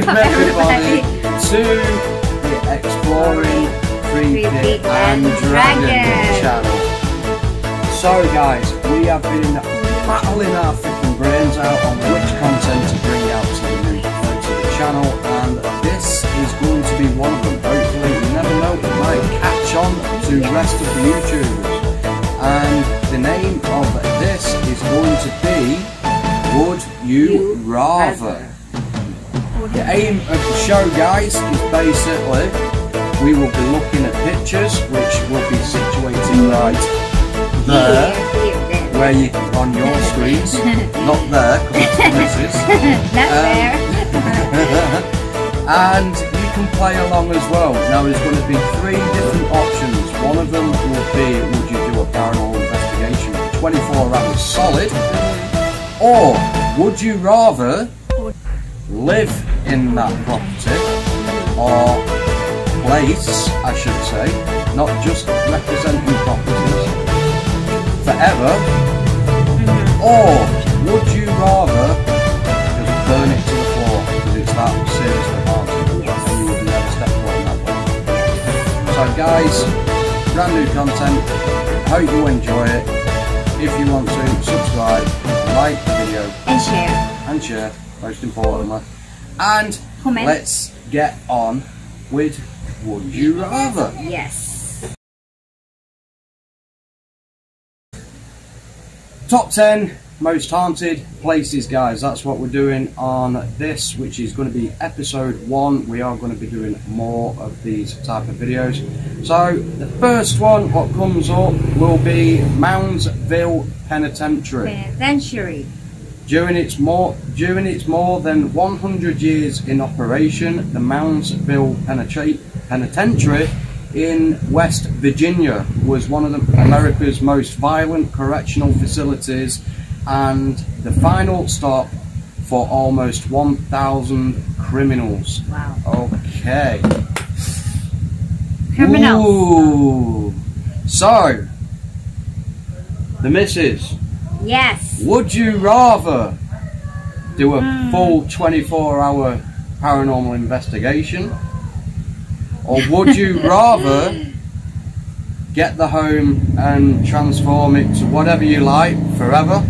welcome everybody to the Exploring Creepy and Dragon channel. So guys, we have been battling our freaking brains out on which content to bring out to the channel, and this is going to be one of them. Hopefully, you never know, it might catch on to the rest of the YouTubers. And the name of this is going to be Would You Rather? The aim of the show, guys, is basically we will be looking at pictures which will be situated right there, where you on your screens, not there because it's misses. Not there. And you can play along as well. Now there's going to be 3 different options. One of them will be, would you do a paranormal investigation for 24 hours solid, or would you rather live in that property, or place, I should say, not just representing properties, forever, or would you rather just burn it to the floor because it's that seriously haunted and you would never step foot in that place? So guys, brand new content, hope you enjoy it. If you want to, subscribe, like the video And share, most importantly, and comment. Let's get on with Would You Rather. Yes. Top 10 most haunted places, guys. That's what we're doing on this, which is going to be episode 1. We are going to be doing more of these type of videos. So the first one what comes up will be Moundsville Penitentiary. During its more than 100 years in operation, the Moundsville Penitentiary in West Virginia was one of America's most violent correctional facilities and the final stop for almost 1,000 criminals. Wow. Okay. Criminals. Ooh. So, the missus. Yes. Would you rather do a full 24-hour paranormal investigation, or would you rather get the home and transform it to whatever you like forever,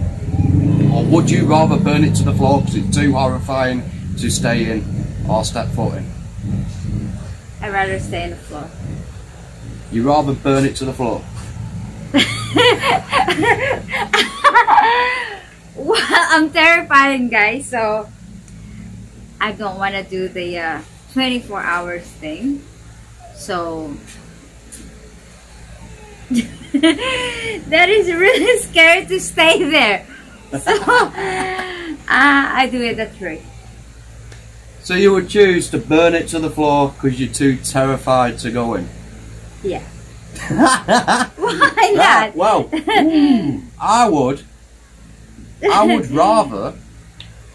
or would you rather burn it to the floor because it's too horrifying to stay in or step foot in? I'd rather stay on the floor. You rather burn it to the floor? Well, I'm terrified, guys, so I don't want to do the 24 hours thing. So that is really scary to stay there. So I do it that way. So you would choose to burn it to the floor because you're too terrified to go in? Yeah. Why not? Well, I would rather.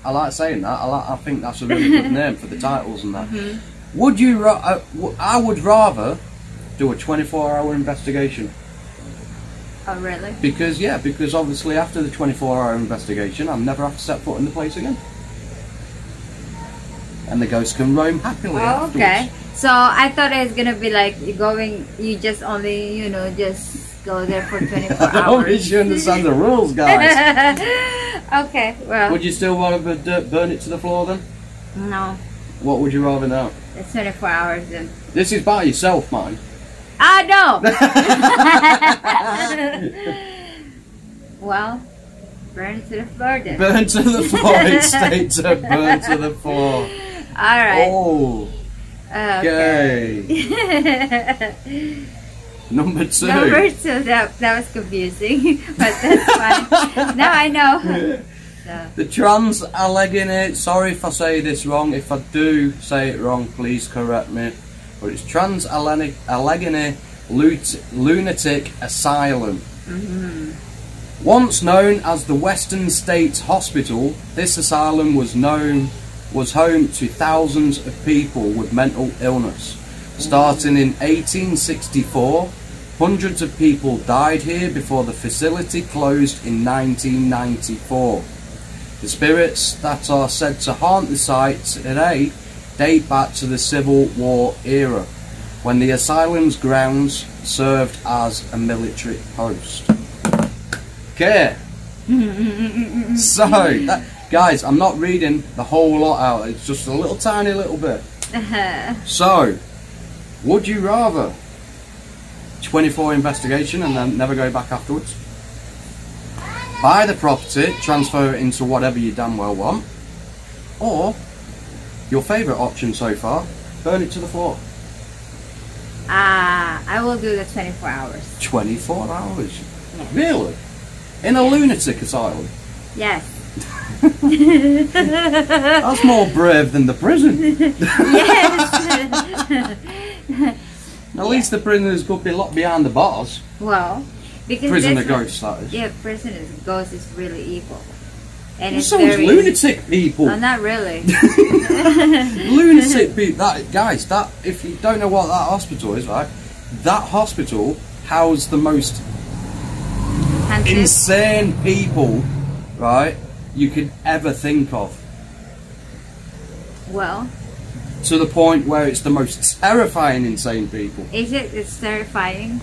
I like saying that. I think that's a really good name for the titles and that. Would you? I would rather do a 24-hour investigation. Oh, really? Because obviously after the 24-hour investigation, I'll never have to step foot in the place again, and the ghosts can roam happily. Oh, okay. So I thought it was gonna be like you just only, just go there for 24 hours. I don't you understand the rules, guys. Okay, well. Would you still want to burn it to the floor then? No. What would you rather now? It's 24 hours then. This is by yourself, man. No. Well, burn it to the floor then. Burn to the floor. It states to burn to the floor. Alright. Oh. Okay. Number 2. Number 2, that was confusing, but that's fine. Now I know. So. The Trans-Allegheny, sorry if I say this wrong, if I do say it wrong, please correct me, but it's Trans-Allegheny Lunatic Asylum. Once known as the Western States Hospital, this asylum was home to thousands of people with mental illness. Starting in 1864, hundreds of people died here before the facility closed in 1994. The spirits that are said to haunt the site today date back to the Civil War era, when the asylum's grounds served as a military post. Okay. So, guys, I'm not reading the whole lot out, it's just a little tiny little bit. So, would you rather 24 investigation and then never go back afterwards? Buy the property, transfer it into whatever you damn well want, or your favourite option so far, burn it to the floor. I will do the 24 hours. 24 hours? Yeah. Really? In a lunatic asylum? Yes. That's more brave than the prison. Yes. At least the prisoners could be locked behind the bars. Well, because Prisoner ghosts, that is. Yeah, prisoner ghost is really evil. And it's so is very lunatic people. Oh, not really. Lunatic people. Guys, that if you don't know what that hospital is, right? That hospital housed the most insane people, right, you could ever think of. Well, to the point where it's the most terrifying insane people. Is it? It's terrifying.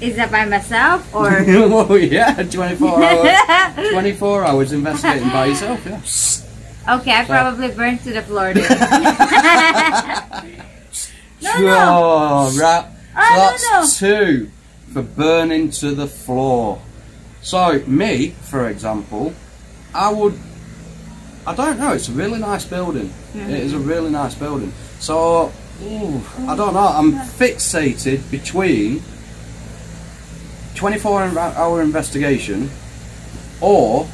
Is that by myself or? Oh yeah, 24 hours. 24 hours investigating by yourself. Yeah. Okay, I probably burned to the floor then. No. Oh, right. So that's no. 2 for burning to the floor. So me, for example, I don't know, it's a really nice building. It is a really nice building. So, I don't know, I'm fixated between 24-hour investigation or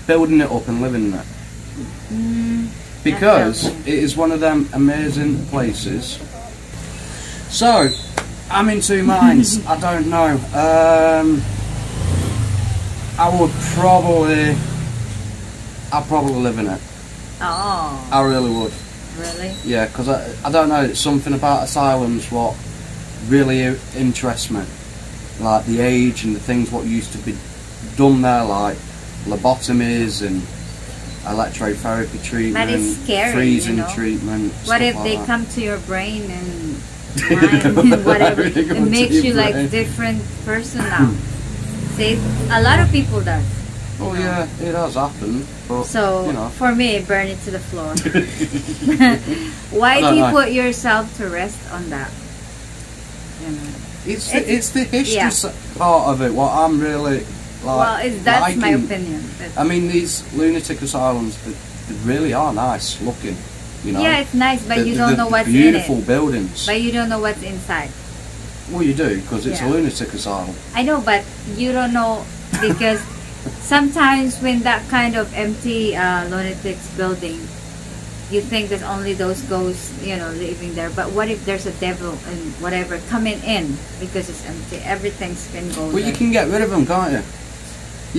building it up and living in it. Because it is one of them amazing places. So, I'm in two minds. I don't know. I'd probably live in it. Oh. I really would. Really? Yeah, because I don't know, it's something about asylums what really interests me. Like the age and the things what used to be done there, like lobotomies and electrotherapy treatment, that is scary, freezing you know? treatment. What if like they that. come to your brain and mind and whatever? It makes you like a different person now. See, a lot of people does. Oh yeah, it has happened. But, so you know. for me, burn it to the floor. Why do you put yourself to rest on that? You know. It's the history part of it. What I'm really like. Well, that's my opinion. I mean, these lunatic asylums, they really are nice looking. You know. Yeah, it's nice, but you don't know what's in it. Beautiful buildings. But you don't know what's inside. Well, you do, because it's a lunatic asylum. I know, but you don't know because sometimes when that kind of empty lunatics building, you think that only those ghosts, you know, living there. But what if there's a devil and whatever coming in because it's empty? Everything's been golden. Well, you can get rid of them, can't you?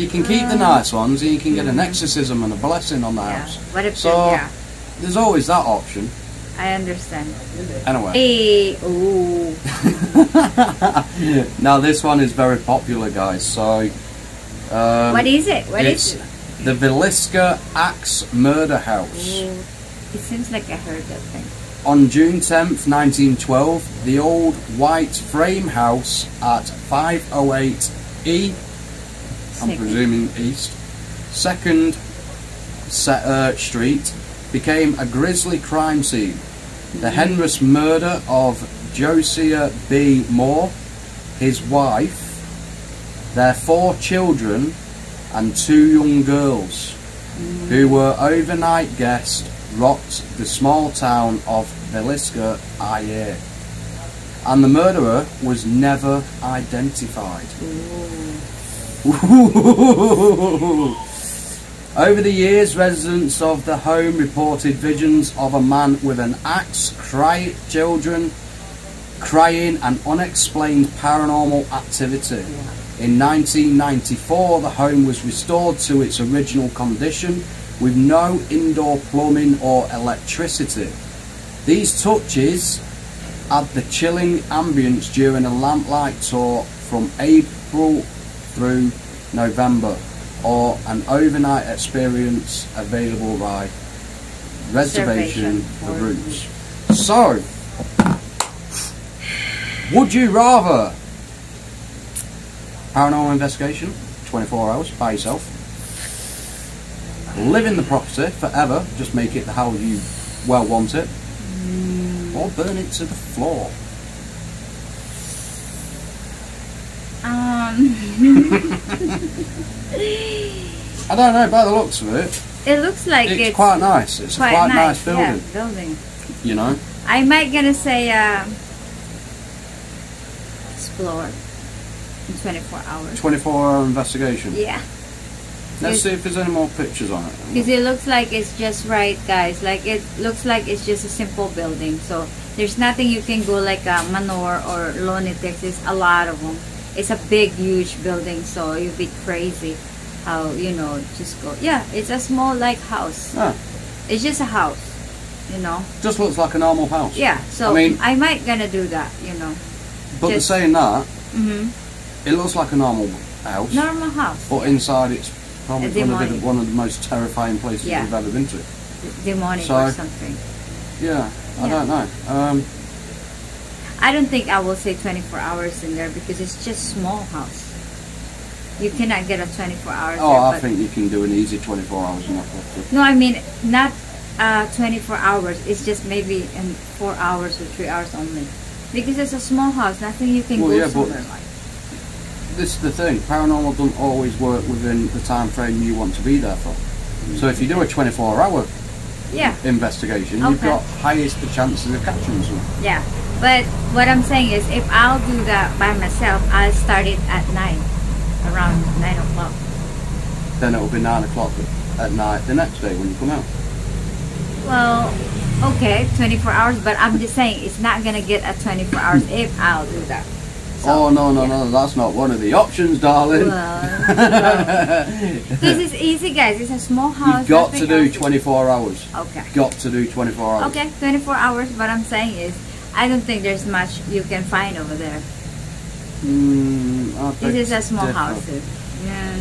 You can keep the nice ones, and you can get an exorcism and a blessing on the house. What if there's always that option. I understand. Anyway. Hey, ooh. Now this one is very popular, guys. So. What is it? What is it? The Villisca Axe Murder House. Ooh. It seems like I heard that thing. On June 10th, 1912, the old white frame house at 508 E, I'm presuming East, 2nd Street, became a grisly crime scene. The heinous murder of Josiah B. Moore, his wife, their 4 children and 2 young girls, who were overnight guests, rocked the small town of Villisca, IA. And the murderer was never identified. Over the years, residents of the home reported visions of a man with an axe, children crying, and unexplained paranormal activity. In 1994, the home was restored to its original condition with no indoor plumbing or electricity. These touches add the chilling ambience during a lamplight tour from April through November, or an overnight experience available by reservation for rooms. So, would you rather paranormal investigation, 24 hours by yourself, live in the property forever, just make it how you well want it, or burn it to the floor? I don't know, by the looks of it, it looks like it's quite nice. It's quite a quite nice building. Yeah, building. You know? I might gonna say explore in 24 hours. 24-hour investigation? Yeah. Let's see if there's any more pictures on it. Because it looks like it's just right, guys. Like, it looks like it's just a simple building. So, there's nothing you can go like a Manor or Lonitex. There's a lot of them. It's a big, huge building. So, you'd be crazy how, you know, just go. Yeah, it's a small, like, house. Ah. It's just a house, you know. Just looks like a normal house. Yeah, so I mean, I might gonna do that, you know. But just, saying that, mm-hmm. it looks like a normal house. Normal house. But inside it's probably one of the most terrifying places yeah. we've ever been to. Demonic or something. Yeah, I don't know. I don't think I will say 24 hours in there because it's just small house. You cannot get a 24 hours Oh, there, I think you can do an easy 24 hours in that property. No, I mean, not 24 hours. It's just maybe in 4 hours or 3 hours only. Because it's a small house, nothing you can go somewhere like. This is the thing, paranormal doesn't always work within the time frame you want to be there for. So if you do a 24-hour investigation, you've got highest the chances of catching some. Yeah, but what I'm saying is if I'll do that by myself, I'll start it at 9, around 9 o'clock. Then it'll be 9 o'clock at night the next day when you come out. Well, okay, 24 hours, but I'm just saying it's not going to get at 24 hours if I'll do that. So, no, that's not one of the options, darling. This is easy, guys. It's a small house. You've got to do 24 hours. Okay. Got to do 24 hours. Okay, 24 hours. What I'm saying is, I don't think there's much you can find over there. This is a small house.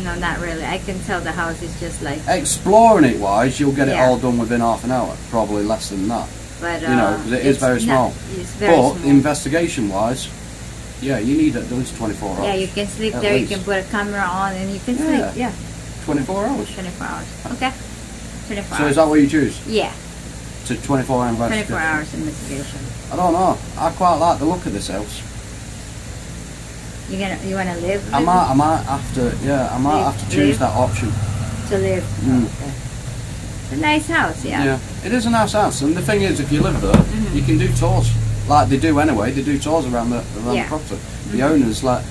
No, not really. I can tell the house is just like... Exploring it wise, you'll get it all done within half an hour. Probably less than that. But, you know, because it is very small. It's very small. Investigation wise, yeah, you need at least 24 hours. Yeah, you can sleep there, you can put a camera on and you can sleep, yeah. 24 hours. 24 hours, okay. 24 so hours. Is that what you choose? Yeah. To 24 hour investigation? 24 hours investigation. I don't know. I quite like the look of this house. You want to live? I might have to choose that option. To live? Okay. It's a nice house, yeah. Yeah, it is a nice house, and the thing is, if you live there, you can do tours. Like they do anyway, they do tours around the property. The owners like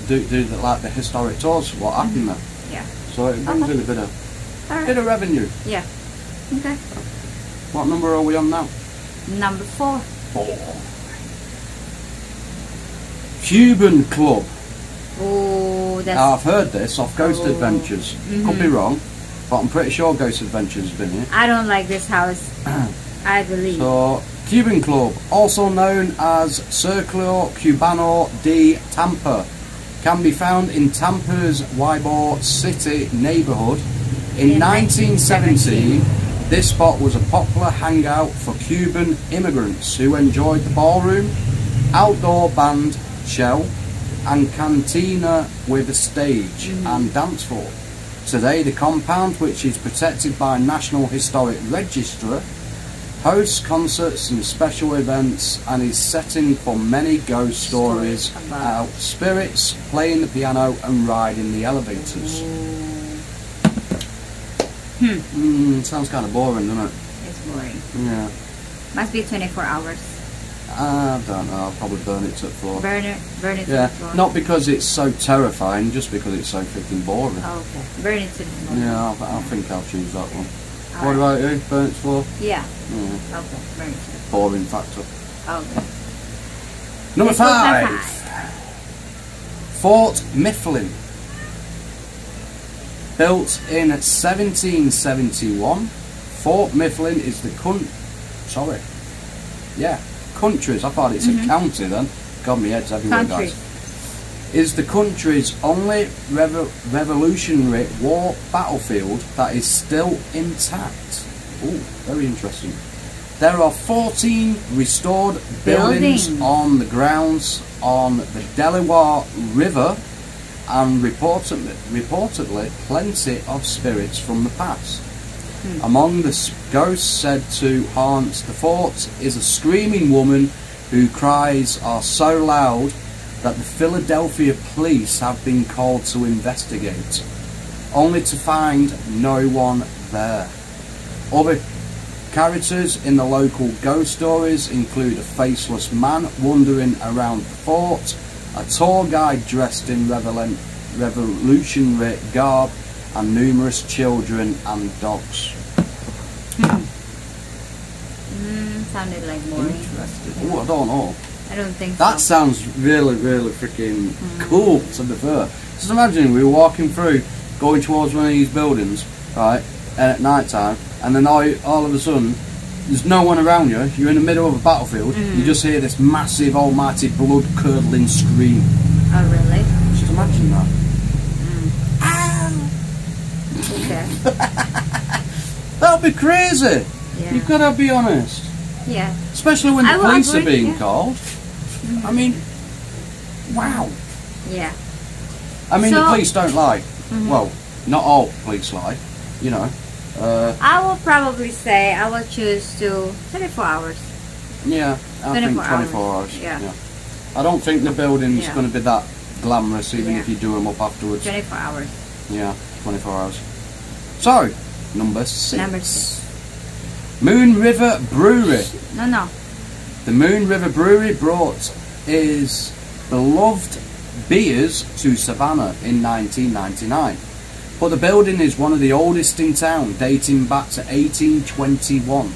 do like the historic tours of what happened there. Yeah. So it brings in a bit of revenue. Yeah. Okay. What number are we on now? Number 4. 4. Cuban Club. Oh, that's... Now, I've heard this off Ghost Adventures. Could be wrong, but I'm pretty sure Ghost Adventures has been here. I don't like this house. I believe. So, Cuban Club, also known as Circulo Cubano de Tampa, can be found in Tampa's Ybor City neighborhood. In 1917, this spot was a popular hangout for Cuban immigrants who enjoyed the ballroom, outdoor band, shell and cantina with a stage and dance floor. Today the compound, which is protected by National Historic Register, hosts concerts and special events and is setting for many ghost stories about spirits, playing the piano and riding the elevators. Sounds kind of boring, doesn't it? It's boring. Yeah. Must be 24 hours. I don't know, I'll probably burn it to the floor. Burn it to the floor? Not because it's so terrifying, just because it's so freaking boring. Oh, okay. Burn it to the floor. Yeah, I think I'll choose that one. What about you? Burn it to the floor? Yeah. Okay, burn it to the floor. Boring factor. Okay. Number 5. Fort Mifflin. Built in 1771, Fort Mifflin is the country's, I thought it's a county then. God, my head's everywhere, guys. Is the country's only Revolutionary War battlefield that is still intact. Oh, very interesting. There are 14 restored buildings on the grounds on the Delaware River, and reportedly plenty of spirits from the past. Among the ghosts said to haunt the fort is a screaming woman whose cries are so loud that the Philadelphia police have been called to investigate, only to find no one there. Other characters in the local ghost stories include a faceless man wandering around the fort, a tour guide dressed in revolutionary garb, and numerous children and dogs. Sounded like boring. Interesting. Oh, I don't know. I don't think That so. sounds really, really freaking cool, to be fair. Just imagine we were walking through, going towards one of these buildings, right, and at night time, and then all of a sudden, there's no one around you, you're in the middle of a battlefield, you just hear this massive, almighty, blood-curdling scream. Oh, really? Just imagine that. Okay. That'd be crazy! Yeah. You've got to be honest. Yeah. Especially when I the will police are agree, being yeah. called. I mean, wow. Yeah. I mean, the So- police don't lie. Well, not all police lie, you know. I will probably say I will choose to 24 hours. Yeah, I think 24 24 hours. hours, yeah. I don't think the building's Yeah. going to be that glamorous, even Yeah. if you do them up afterwards. 24 hours. Yeah, 24 hours. So, number 6. Number 6. Moon River Brewery. No. The Moon River Brewery brought his beloved beers to Savannah in 1999. But the building is one of the oldest in town, dating back to 1821.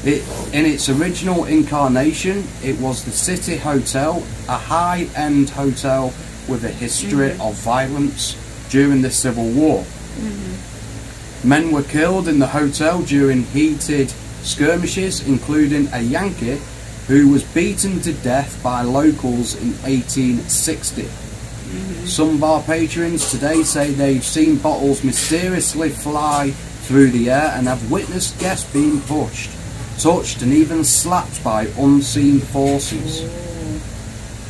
In its original incarnation, it was the City Hotel, a high-end hotel with a history of violence during the Civil War. Men were killed in the hotel during heated skirmishes, including a Yankee who was beaten to death by locals in 1860. Some bar patrons today say they've seen bottles mysteriously fly through the air and have witnessed guests being pushed, touched and even slapped by unseen forces.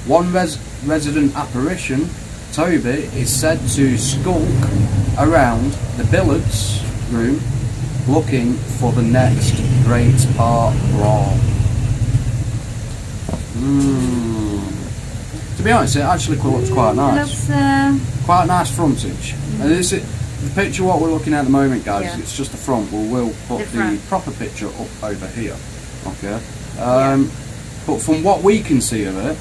One resident apparition, Toby, is said to skulk around the billiards room looking for the next great bar brawl. To be honest, it actually looks quite It nice. looks, Quite a nice frontage. And this is the picture what we're looking at the moment, guys. Yeah. It's just the front. We'll put The the front. proper picture up over here. Okay. But from what we can see of it,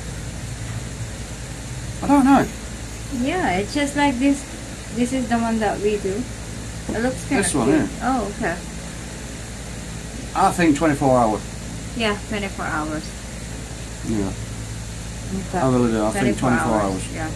I don't know. yeah, it's just like this. This is the one that we do. It looks kind of This one, cute. yeah. Oh, okay. I think 24 hours. Yeah, 24 hours. Yeah. Okay. I really do. I think 24 hours. Yeah.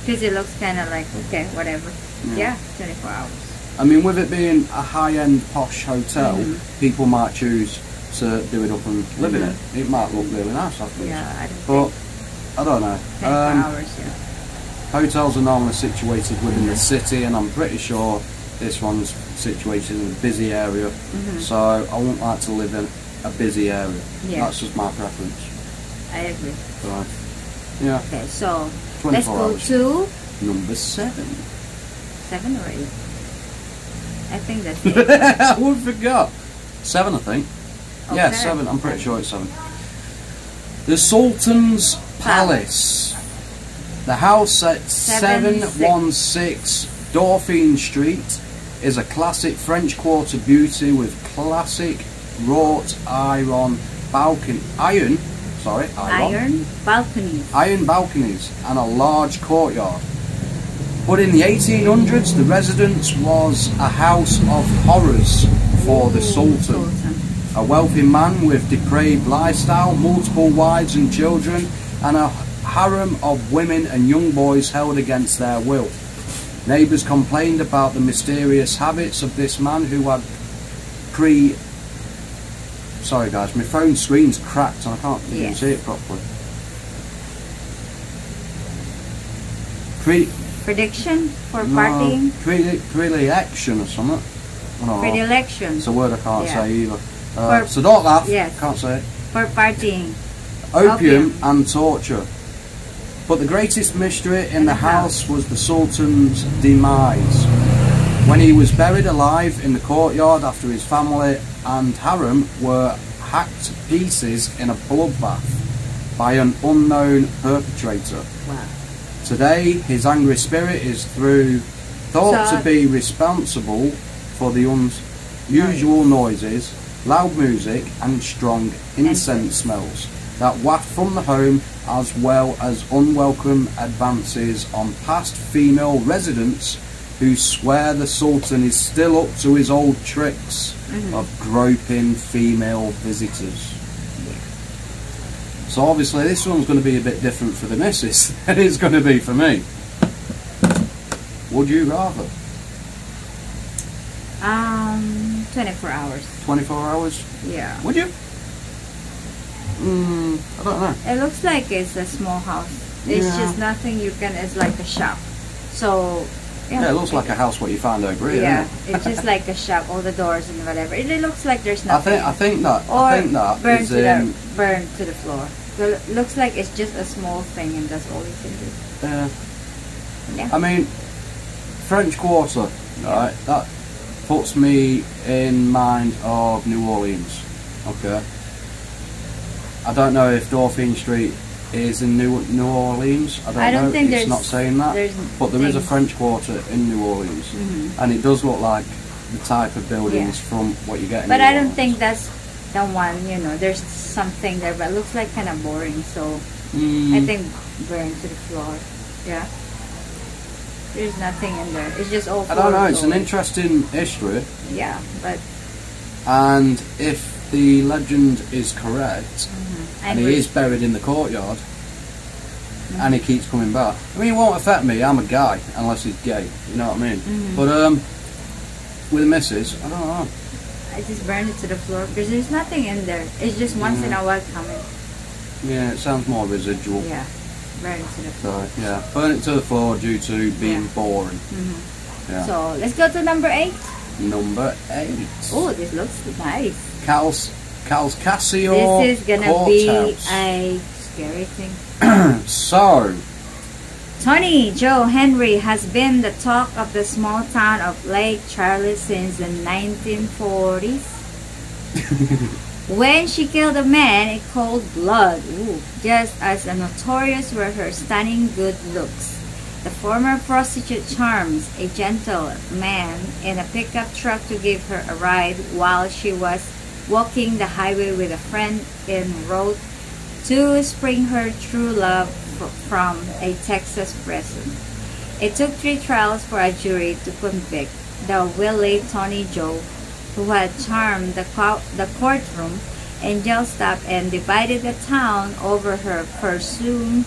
Because it looks kind of like, okay, whatever. Yeah. Yeah, 24 hours. I mean, with it being a high-end posh hotel, people might choose to do it up and live in it. It might look really nice afterwards. Yeah, I don't But think I don't know. 24 hours, yeah. Hotels are normally situated within the city, and I'm pretty sure this one's situated in a busy area. So I wouldn't like to live in a busy area. Yeah. That's just my preference. I agree. So, yeah, Okay, so 24 let's go hours. to Number 7. 7 or 8. I think that's it. I would forgot. 7, I think. Yeah, Okay. 7. I'm pretty sure it's 7. The Sultan's Palace. The house at 716 Dauphine Street is a classic French Quarter beauty with classic wrought iron balconies and a large courtyard. But in the 1800s, the residence was a house of horrors for the Sultan. A wealthy man with depraved lifestyle, multiple wives and children, and a harem of women and young boys held against their will. Neighbours complained about the mysterious habits of this man who had Sorry guys, my phone screen's cracked and I can't even see it properly. Prediction for partying? Predilection or something. No, Predilection. it's a word I can't Yeah. say either. For- So don't laugh. Yes. Can't say it. For partying. Opium and torture. But the greatest mystery in the house was the Sultan's demise. When he was buried alive in the courtyard after his family and harem were hacked to pieces in a bloodbath by an unknown perpetrator. Wow. Today, his angry spirit is thought So- to be responsible for the unusual noises, loud music and strong incense smells that waft from the home, as well as unwelcome advances on past female residents who swear the Sultan is still up to his old tricks of groping female visitors. So obviously this one's going to be a bit different for the missus than it's going to be for me. Would you rather? 24 hours. 24 hours? Yeah. Would you? I don't know. It looks like it's a small house. It's Yeah. just nothing you can, it's like a shop. So, Yeah, it looks like a house what you find over here. yeah, doesn't it? it's just like a shop, all the doors and whatever. It looks like there's nothing. I think that burn is to the in. burn to the floor. So it looks like it's just a small thing, and that's all you can do. Yeah. I mean, French Quarter, right? That puts me in mind of New Orleans. Okay. I don't know if Dauphine Street is in New Orleans. I don't don't know. think It's there's- not saying that. there's But there is a things. French Quarter in New Orleans, and it does look like the type of buildings from what you get in But New I don't Orleans. think that's the one. You know, there's something there, but it looks like kind of boring. So I think burn to the floor. Yeah. There's nothing in there. It's just all. I don't know. floor It's an gold. interesting history, Yeah, but and if the legend is correct, and he we- is buried in the courtyard, and he keeps coming back. I mean, it won't affect me. I'm a guy, unless he's gay. You know what I mean? But with a missus, I don't know. I just burned it to the floor because there's nothing in there. It's just once in a while coming. Yeah, it sounds more residual. Yeah, burn it to the floor. So yeah, burn it to the floor due to being Yeah. boring. Yeah. So let's go to number 8. Number 8. Oh, this looks nice. Cal's Casio This is gonna be Courthouse. a scary thing. So, Tony Joe Henry has been the talk of the small town of Lake Charles since the 1940s. When she killed a man in cold blood, just as notorious were her stunning good looks. The former prostitute charms a gentleman in a pickup truck to give her a ride while she was walking the highway with a friend en route to spring her true love from a Texas prison. It took 3 trials for a jury to convict the wily Tony Joe, who had charmed the courtroom and jail staff and divided the town over her presumed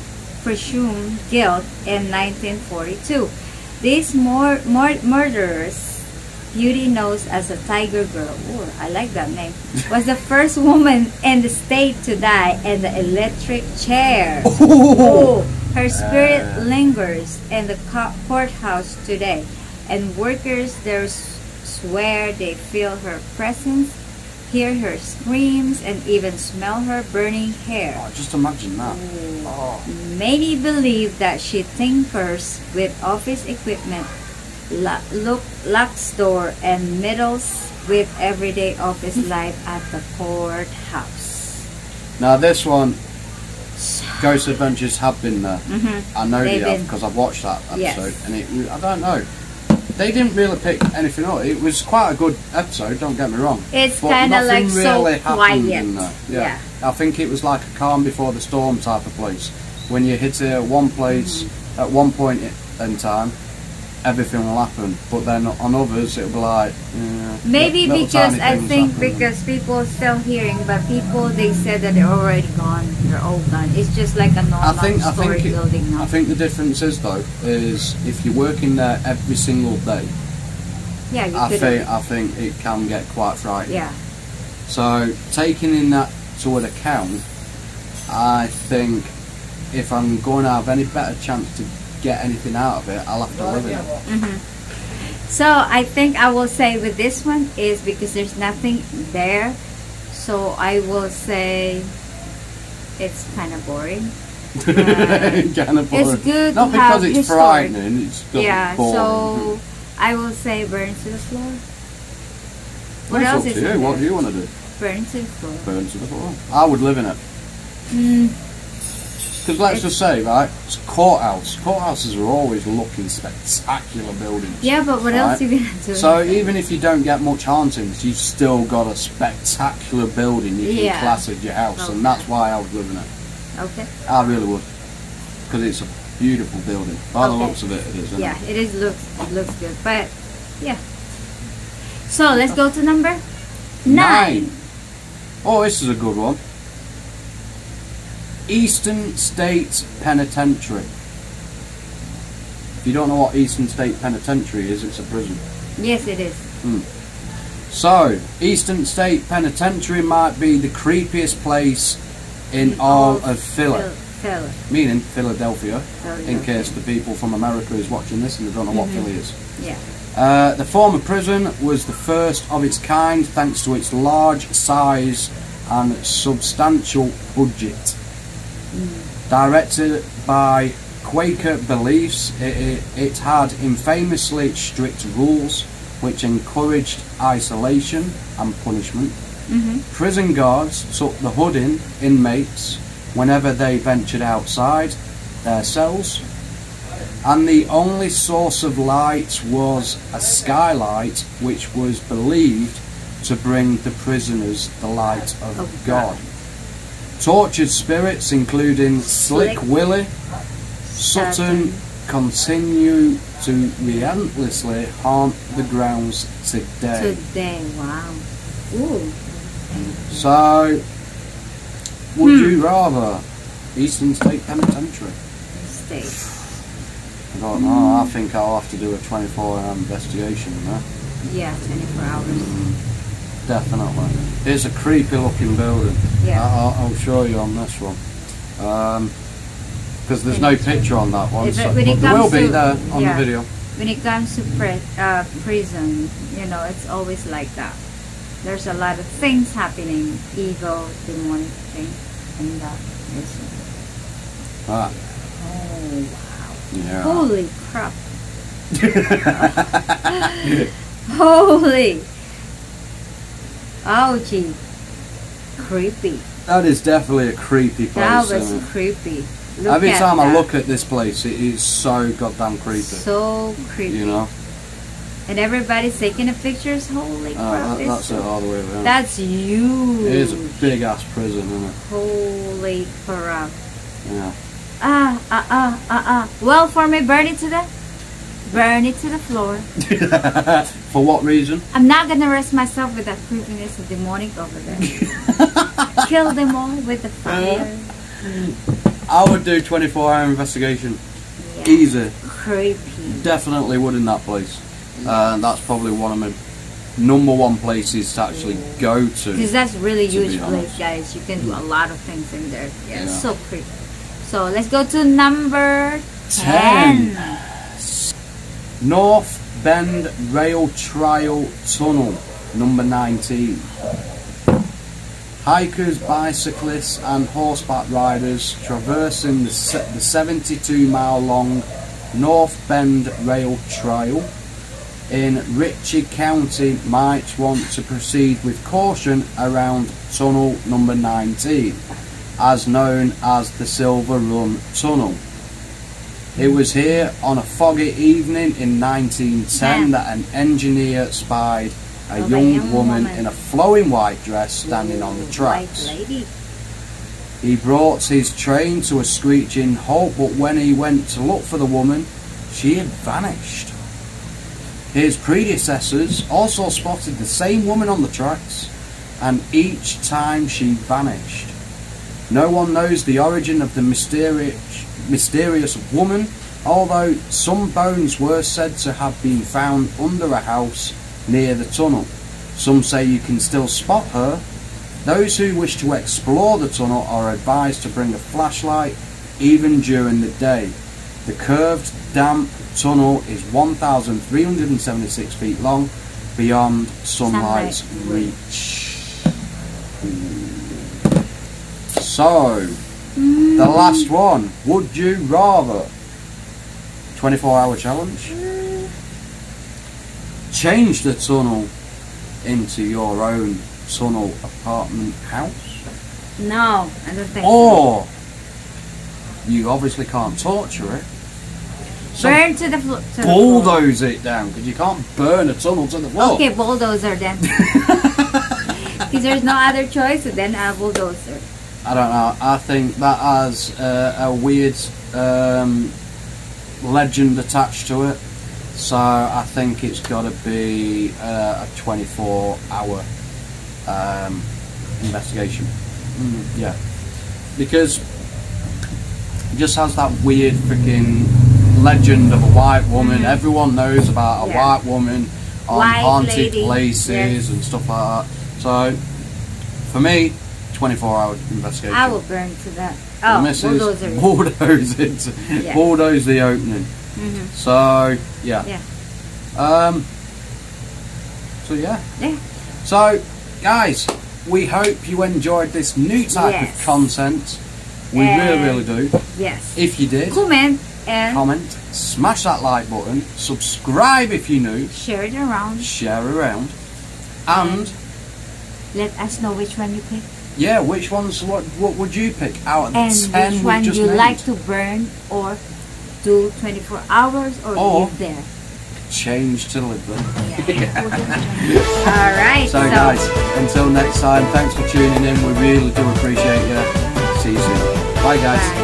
guilt in 1942. These murderers, Beauty knows as a Tiger Girl, ooh, I like that name, was the first woman in the state to die in the electric chair. Ooh, her spirit lingers in the courthouse today, and workers there swear they feel her presence, hear her screams, and even smell her burning hair. oh, just imagine that. Oh. Many believe that she tinkers with office equipment, locks door, and meddles with everyday office life at the courthouse. Now this one, Ghost Adventures have been there. I know they They've have been. because I've watched that episode, Yes. and I don't know. They didn't really pick anything up. It was quite a good episode. Don't get me wrong. It's But kind of nothing like really so happened quiet. in there. Yeah. I think it was like a calm before the storm type of place. When you hit it at one place at one point in time, everything will happen. But then on others, it'll be like Maybe little because tiny I things think happen. because people still hearing, but people they said that they're already gone. They're all gone. It's just like a normal story building now. I think the difference is though is if you're working there every single day, yeah, you I could. think it can get quite frightening. Yeah. So taking in that to an account, I think if I'm going to have any better chance to get anything out of it, I'll have to live in it. So I think I will say with this one is because there's nothing there. So I will say it's kind of boring. Kind of boring. It's good Not to have because it's history. frightening. It's just Yeah, boring. so I will say burn to the floor. What That's else up is to you. in What there? do you want to do? Burn to the floor. Burn to the floor. I would live in it. Because let's just say, right, it's courthouse. Courthouses are always looking spectacular buildings. Yeah, but what else are you gonna do? So even if you don't get much hauntings, you've still got a spectacular building you can Yeah. class as your house, Okay. and that's why I would live in it. Okay. I really would, because it's a beautiful building. By the Okay. looks of it, it is. Isn't Yeah, it? it looks good, but yeah. So let's go to number 9. Oh, this is a good one. Eastern State Penitentiary. If you don't know what Eastern State Penitentiary is, it's a prison. Yes, it is. So, Eastern State Penitentiary might be the creepiest place in all of Philly, Philly. meaning Philadelphia, in Okay. case the people from America is watching this and they don't know what Philly is. Yeah. The former prison was the first of its kind thanks to its large size and substantial budget. Directed by Quaker beliefs, it had infamously strict rules which encouraged isolation and punishment. Prison guards took the hood in inmates whenever they ventured outside their cells, and the only source of light was a skylight which was believed to bring the prisoners the light of God. Tortured spirits including Slick Willie Sutton continue to relentlessly haunt the grounds today. Wow. Ooh. So, would you rather Eastern State Penitentiary? State. I don't know, I think I'll have to do a 24-hour investigation there. Yeah, 24 hours. Definitely. It's a creepy looking building. Yeah. I'll show you on this one. Because there's no picture on that one. So, When it but there will comes be to- there on yeah. the video. When it comes to prison, you know, it's always like that. There's a lot of things happening, evil, demonic things in that prison. Ah, Oh, wow. yeah. Holy crap. Holy. Ouchie. Creepy. That is definitely a creepy place. That was isn't it? creepy. Look Every at time I that. look at this place, it is so goddamn creepy. So creepy. You know? And everybody's taking the pictures. Holy crap. That's it all the way around. That's huge. It is a big ass prison, isn't it? Holy crap. Yeah. Well, for me, burn it to the floor. For what reason? I'm not gonna rest myself with that creepiness of demonic over there. Kill them all with the fire. I would do 24-hour investigation. Yeah. Easy. Creepy. Definitely would in that place. That's probably one of my #1 places to actually go to. Because that's really To be huge place, honest. guys. You can do a lot of things in there. Yeah, it's Yeah. so creepy. So let's go to number 10. 10. North Bend Rail Trail Tunnel, number 19. Hikers, bicyclists and horseback riders traversing the 72-mile-long North Bend Rail Trail in Ritchie County might want to proceed with caution around tunnel number 19, as known as the Silver Run Tunnel. It was here on a foggy evening in 1910 that an engineer spied a young woman in a flowing white dress standing on the tracks. White lady. He brought his train to a screeching halt, but when he went to look for the woman, she had vanished. His predecessors also spotted the same woman on the tracks, and each time she vanished. No one knows the origin of the mysterious woman, although some bones were said to have been found under a house near the tunnel. Some say you can still spot her. Those who wish to explore the tunnel are advised to bring a flashlight even during the day. The curved damp tunnel is 1,376 feet long, beyond sunlight's reach. So, the last one. Would you rather? 24-hour challenge. Change the tunnel into your own tunnel apartment house. No, I don't think Or you obviously can't torture it. So burn to the floor. bulldoze it down, because you can't burn a tunnel to the floor. Okay, bulldozer then. Because there's no other choice, so then a bulldozer. I don't know. I think that has a weird legend attached to it. So I think it's got to be a 24-hour investigation. Yeah, because it just has that weird freaking legend of a white woman. Everyone knows about a white woman on White haunted lady. places and stuff like that. So for me, 24-hour investigation. I will burn to that. The Oh, missus, bulldozer. bulldoze it, bulldoze the opening. So yeah. So yeah. So guys, we hope you enjoyed this new type of content. We really do. Yes. If you did, Comment and comment, smash that like button, subscribe if you're new, share it around. share around, and Let us know which one you pick. yeah, which ones? What would you pick out of the And 10 which we one just you named? like to burn or do 24 hours or live there. Change to live there. Alright. So guys, until next time, thanks for tuning in. We really do appreciate you. See you soon. Bye guys. Bye.